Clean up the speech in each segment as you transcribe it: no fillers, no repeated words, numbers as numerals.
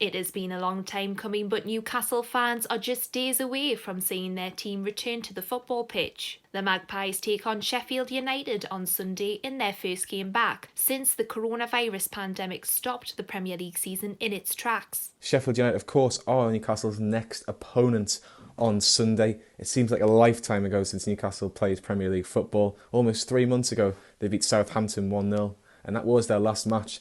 It has been a long time coming, but Newcastle fans are just days away from seeing their team return to the football pitch. The Magpies take on Sheffield United on Sunday in their first game back since the coronavirus pandemic stopped the Premier League season in its tracks. Sheffield United, of course, are Newcastle's next opponent on Sunday. It seems like a lifetime ago since Newcastle played Premier League football. Almost 3 months ago, they beat Southampton 1-0, and that was their last match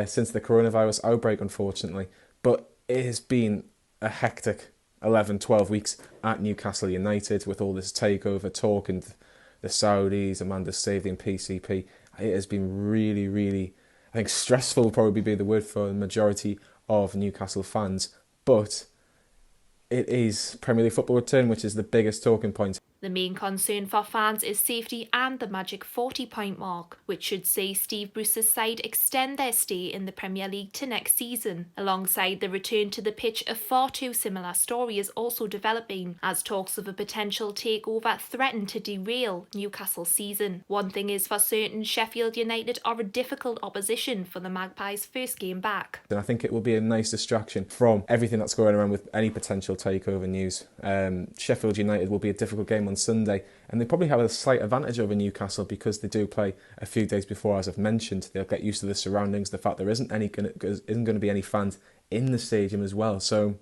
since the coronavirus outbreak, unfortunately. But it has been a hectic 11, 12 weeks at Newcastle United with all this takeover talk and the Saudis, Amanda Staveley and PCP. It has been really, really, I think stressful would probably be the word for the majority of Newcastle fans. But it is Premier League football return, which is the biggest talking point. The main concern for fans is safety and the magic 40-point mark, which should see Steve Bruce's side extend their stay in the Premier League to next season. Alongside the return to the pitch, a far too similar story is also developing, as talks of a potential takeover threaten to derail Newcastle's season. One thing is for certain, Sheffield United are a difficult opposition for the Magpies' first game back. And I think it will be a nice distraction from everything that's going around with any potential takeover news. Sheffield United will be a difficult game on Sunday, and they probably have a slight advantage over Newcastle because they do play a few days before, as I've mentioned. They'll get used to the surroundings, the fact there isn't going to be any fans in the stadium as well. So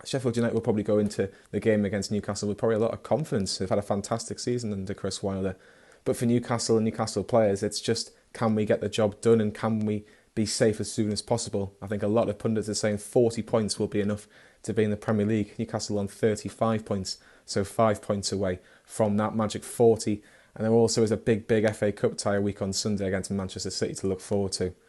Sheffield United will probably go into the game against Newcastle with probably a lot of confidence. They've had a fantastic season under Chris Wilder. But for Newcastle and Newcastle players, it's just, can we get the job done and can we be safe as soon as possible? I think a lot of pundits are saying 40 points will be enough to be in the Premier League. Newcastle on 35 points, so 5 points away from that magic 40. And there also is a big FA Cup tie week on Sunday against Manchester City to look forward to.